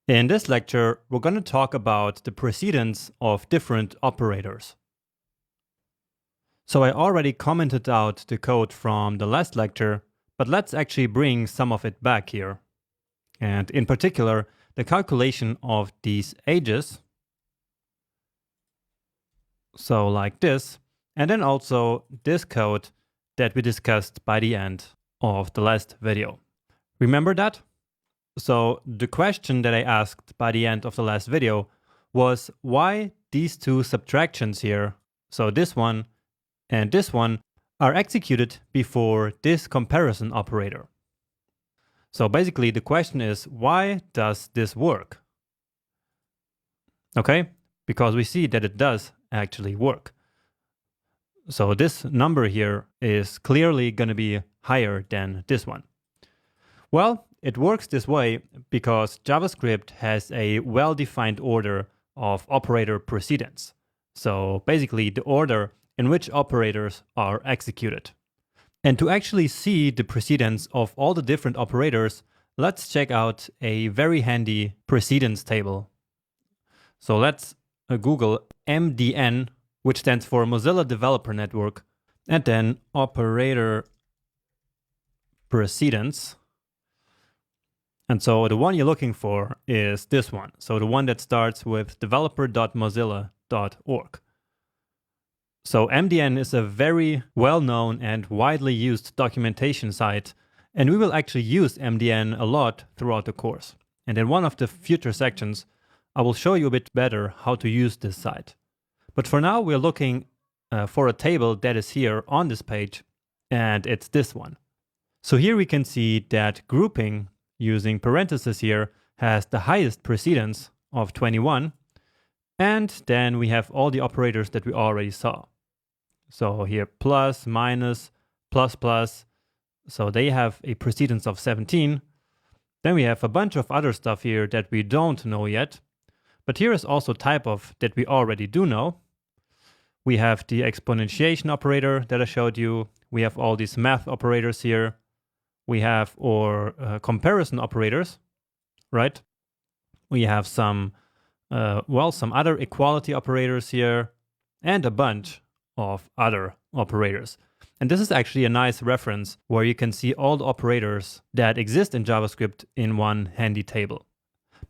In this lecture, we're going to talk about the precedence of different operators. So I already commented out the code from the last lecture, but let's actually bring some of it back here. And in particular, the calculation of these ages. So like this, and then also this code that we discussed by the end of the last video. Remember that? So the question that I asked by the end of the last video was why these two subtractions here, so this one and this one, are executed before this comparison operator. So basically the question is, why does this work? Okay, because we see that it does actually work. So this number here is clearly going to be higher than this one. Well, it works this way because JavaScript has a well-defined order of operator precedence. So basically the order in which operators are executed. And to actually see the precedence of all the different operators, let's check out a very handy precedence table. So let's Google MDN, which stands for Mozilla Developer Network, and then Operator Precedence. And so the one you're looking for is this one. So the one that starts with developer.mozilla.org. So MDN is a very well-known and widely used documentation site, and we will actually use MDN a lot throughout the course. And in one of the future sections, I will show you a bit better how to use this site. But for now, we're looking for a table that is here on this page, and it's this one. So here we can see that grouping using parentheses here has the highest precedence of 21. And then we have all the operators that we already saw. So here plus, minus, plus, plus. So they have a precedence of 17. Then we have a bunch of other stuff here that we don't know yet. But here is also typeof that we already do know. We have the exponentiation operator that I showed you. We have all these math operators here. We have our comparison operators, right? We have some other equality operators here and a bunch of other operators. And this is actually a nice reference where you can see all the operators that exist in JavaScript in one handy table.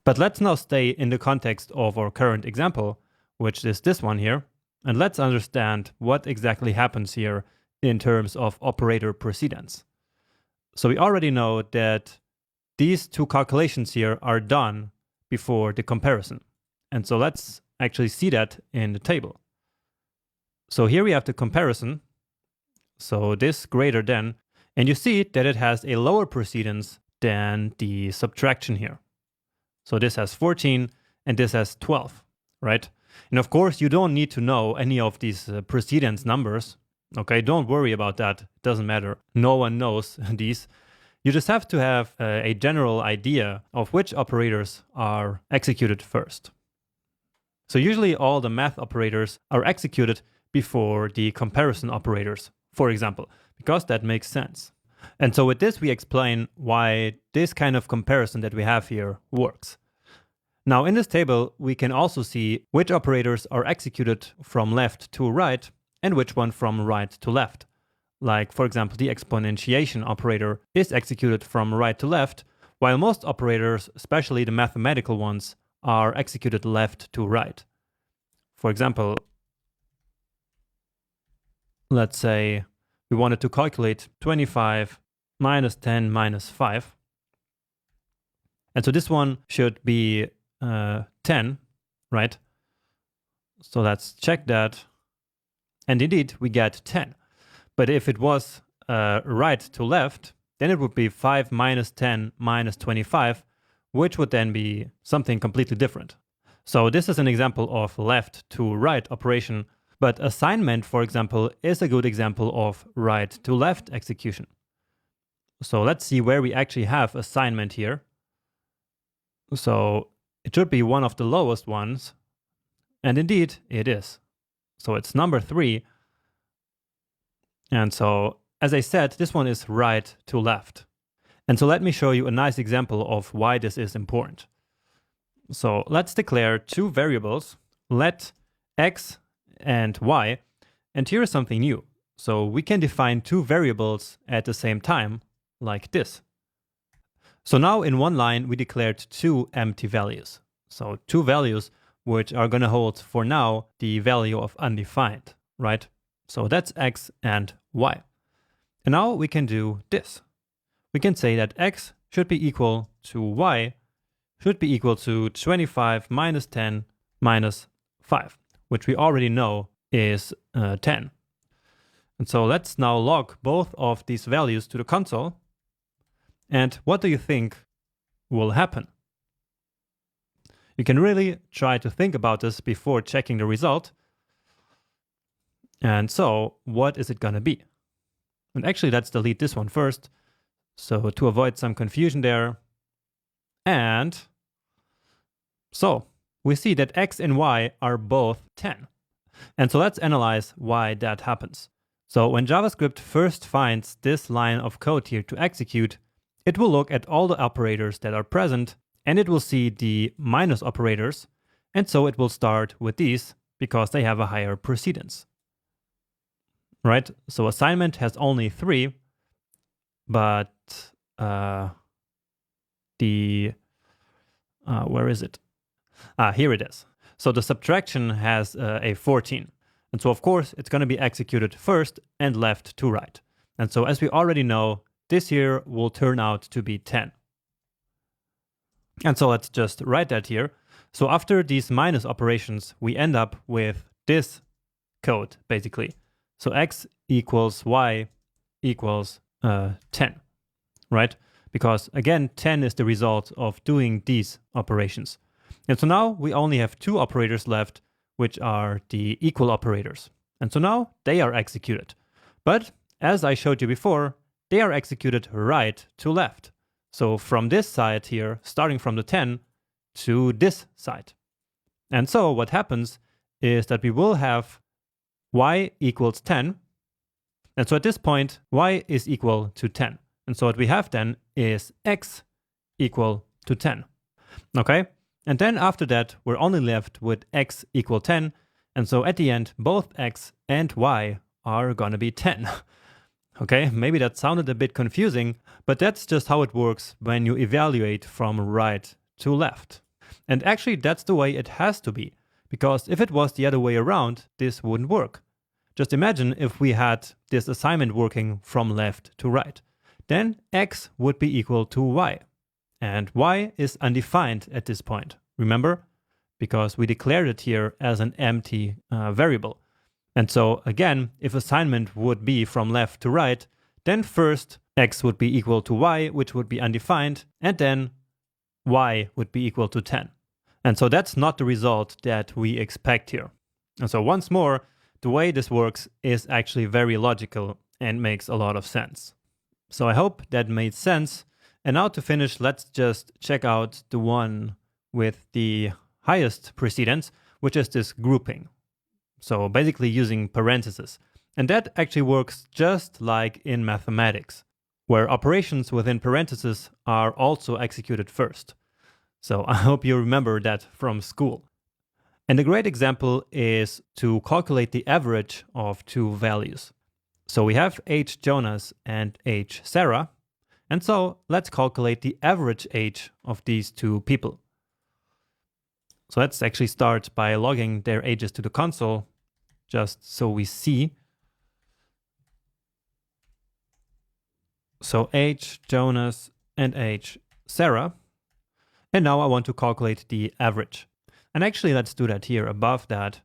But let's now stay in the context of our current example, which is this one here. And let's understand what exactly happens here in terms of operator precedence. So we already know that these two calculations here are done before the comparison. And so let's actually see that in the table. So here we have the comparison. So this greater than, and you see that it has a lower precedence than the subtraction here. So this has 14 and this has 12, right? And of course, you don't need to know any of these precedence numbers. Okay, don't worry about that. It doesn't matter. No one knows these. You just have to have a general idea of which operators are executed first. So usually all the math operators are executed before the comparison operators, for example, because that makes sense. And so with this, we explain why this kind of comparison that we have here works. Now in this table, we can also see which operators are executed from left to right and which one from right to left. Like, for example, the exponentiation operator is executed from right to left, while most operators, especially the mathematical ones, are executed left to right. For example, let's say we wanted to calculate 25 minus 10 minus 5. And so this one should be 10, right? So let's check that. And indeed, we get 10. But if it was right to left, then it would be 5 minus 10 minus 25, which would then be something completely different. So this is an example of left to right operation, but assignment, for example, is a good example of right to left execution. So let's see where we actually have assignment here. So it should be one of the lowest ones, and indeed it is. So it's number 3. And so, as I said, this one is right to left. And so let me show you a nice example of why this is important. So let's declare two variables, let x and y, and here's something new. So we can define two variables at the same time, like this. So now in one line, we declared two empty values. So two values which are going to hold for now the value of undefined, right? So that's x and y. And now we can do this. We can say that x should be equal to y should be equal to 25 minus 10 minus 5, which we already know is 10. And so let's now log both of these values to the console. And what do you think will happen? You can really try to think about this before checking the result. And so what is it going to be? And actually, let's delete this one first. So to avoid some confusion there. And so we see that x and y are both 10. And so let's analyze why that happens. So when JavaScript first finds this line of code here to execute, it will look at all the operators that are present, and it will see the minus operators. And so it will start with these because they have a higher precedence. Right? So assignment has only 3, but where is it? Here it is. So the subtraction has a 14. And so of course it's going to be executed first and left to right. And so as we already know, this here will turn out to be 10. And so let's just write that here. So after these minus operations, we end up with this code basically. So x equals y equals 10, right? Because again, 10 is the result of doing these operations. And so now we only have two operators left, which are the equal operators. And so now they are executed. But as I showed you before, they are executed right to left. So from this side here, starting from the 10 to this side. And so what happens is that we will have y equals 10. And so at this point, y is equal to 10. And so what we have then is x equal to 10. Okay? And then after that, we're only left with x equal 10. And so at the end, both x and y are going to be 10. Okay, maybe that sounded a bit confusing, but that's just how it works when you evaluate from right to left. And actually, that's the way it has to be, because if it was the other way around, this wouldn't work. Just imagine if we had this assignment working from left to right. Then x would be equal to y. And y is undefined at this point, remember? Because we declared it here as an empty variable. And so again, if assignment would be from left to right, then first x would be equal to y, which would be undefined, and then y would be equal to 10. And so that's not the result that we expect here. And so once more, the way this works is actually very logical and makes a lot of sense. So I hope that made sense. And now to finish, let's just check out the one with the highest precedence, which is this grouping. So basically using parentheses. And that actually works just like in mathematics, where operations within parentheses are also executed first. So I hope you remember that from school. And a great example is to calculate the average of two values. So we have age Jonas and age Sarah. And so let's calculate the average age of these two people. So let's actually start by logging their ages to the console, just so we see. So age Jonas and age Sarah. And now I want to calculate the average. And actually, let's do that here above that.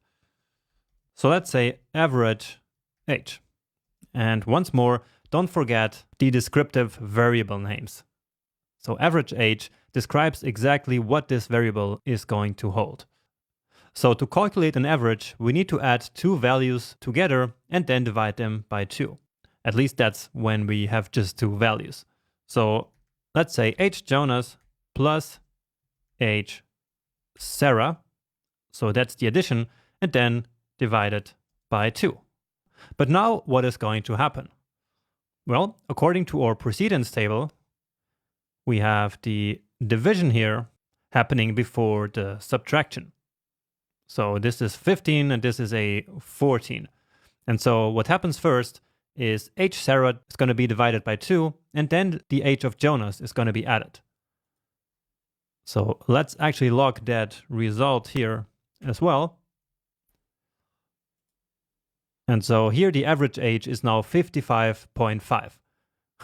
So let's say average age. And once more, don't forget the descriptive variable names. So average age describes exactly what this variable is going to hold. So to calculate an average, we need to add two values together and then divide them by 2. At least that's when we have just two values. So let's say age Jonas plus age Sarah. So that's the addition, and then divided by 2. But now what is going to happen? Well, according to our precedence table, we have the division here happening before the subtraction. So this is 15 and this is a 14. And so what happens first is H Sarah is going to be divided by 2, and then the H of Jonas is going to be added. So let's actually log that result here as well. And so here the average age is now 55.5,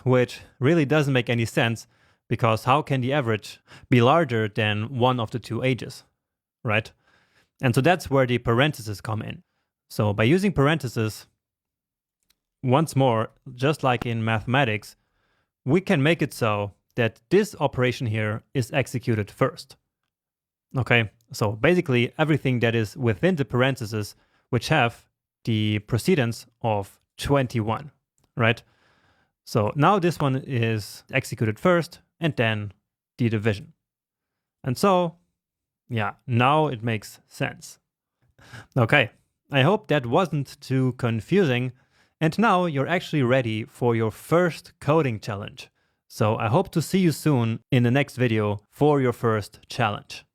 which really doesn't make any sense, because how can the average be larger than one of the two ages, right? And so that's where the parentheses come in. So by using parentheses, once more, just like in mathematics, we can make it so that this operation here is executed first. Okay, so basically everything that is within the parentheses which have the precedence of 21, right? So now this one is executed first and then the division. And so, yeah, now it makes sense. Okay, I hope that wasn't too confusing. And now you're actually ready for your first coding challenge. So I hope to see you soon in the next video for your first challenge.